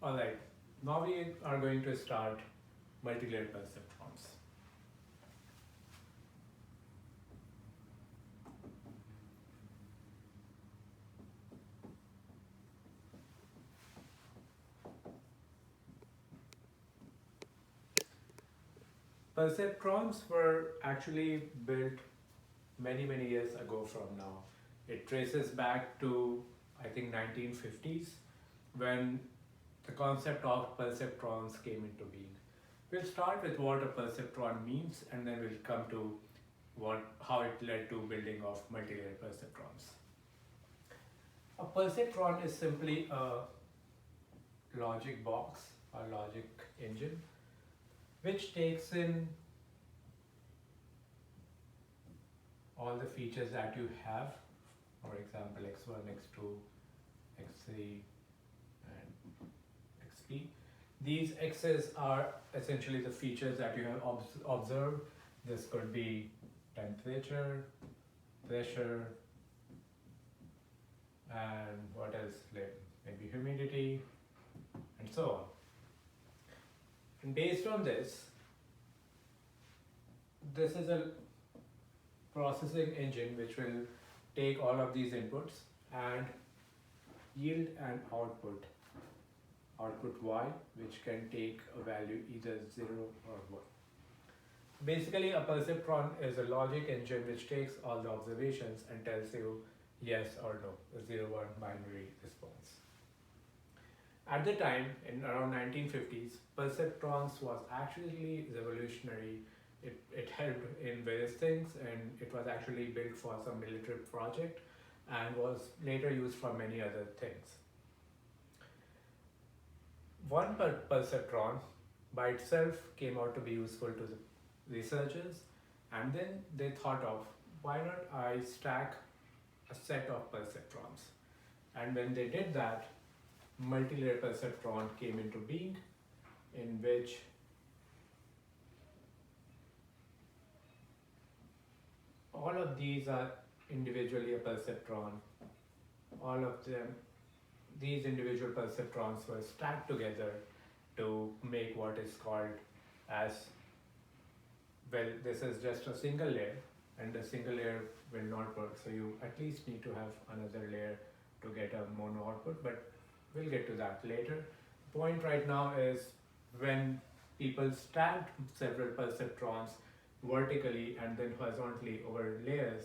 Alright, now we are going to start multilayer perceptrons. Perceptrons were actually built many years ago from now. It traces back to I think 1950s when the concept of perceptrons came into being. We'll start with what a perceptron means and then we'll come to how it led to building of multilayer perceptrons. A perceptron is simply a logic box or logic engine which takes in all the features that you have, for example x1, x2, x3 and xp. These x's are essentially the features that you have observed. This could be temperature, pressure, and what else, maybe humidity and so on. And based on this is a processing engine which will take all of these inputs and yield an output y, which can take a value either 0 or 1. Basically, a perceptron is a logic engine which takes all the observations and tells you yes or no, a 0-1 binary response. At the time, in around 1950s, perceptrons was actually revolutionary. It helped in various things, and it was actually built for some military project and was later used for many other things. One perceptron by itself came out to be useful to the researchers, and then they thought of, why not I stack a set of perceptrons? And when they did that, multilayer perceptron came into being, in which all of these are individually a perceptron. All of them, these individual perceptrons were stacked together to make what is called as, well, this is just a single layer, and the single layer will not work, so you at least need to have another layer to get a mono output, but we'll get to that later. The point right now is when people stacked several perceptrons vertically and then horizontally over layers,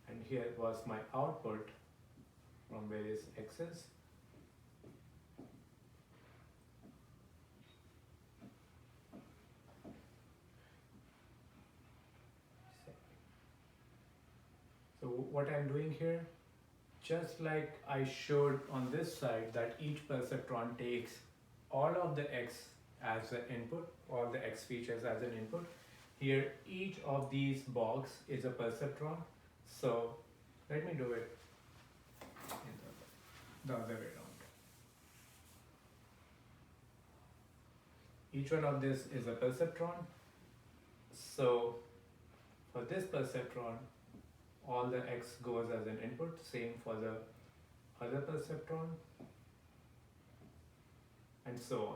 and here was my output from various x's. So what I'm doing here, just like I showed on this side that each perceptron takes all of the x as an input, all the x features as an input, here each of these box is a perceptron. So let me do it in the other way around. Each one of this is a perceptron. So for this perceptron, all the x goes as an input, same for the other perceptron, and so on.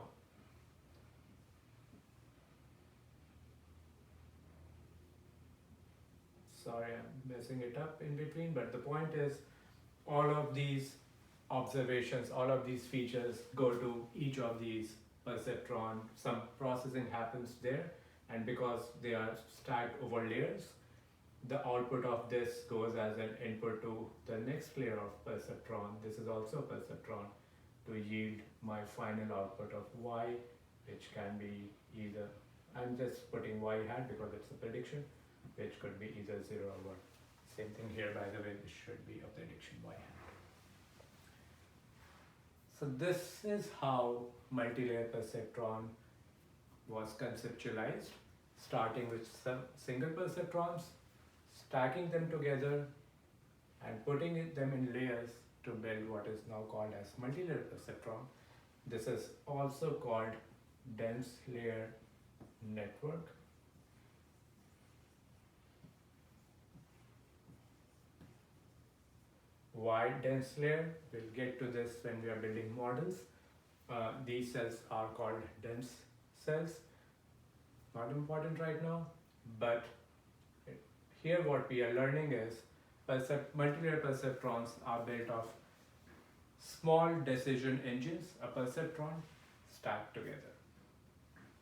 Sorry, I'm messing it up in between, but the point is all of these observations, all of these features go to each of these perceptron. Some processing happens there, and because they are stacked over layers, the output of this goes as an input to the next layer of perceptron. This is also a perceptron, to yield my final output of y, which can be either, I'm just putting y hat because it's a prediction, which could be either 0 or 1. Same thing here, by the way, this should be a prediction y hat. So this is how multilayer perceptron was conceptualized, starting with some single perceptrons, stacking them together and putting them in layers to build what is now called as multilayer perceptron. This is also called dense layer network. Why dense layer? We'll get to this when we are building models. These cells are called dense cells. Not important right now, but here what we are learning is multilayer perceptrons are built of small decision engines, a perceptron stacked together.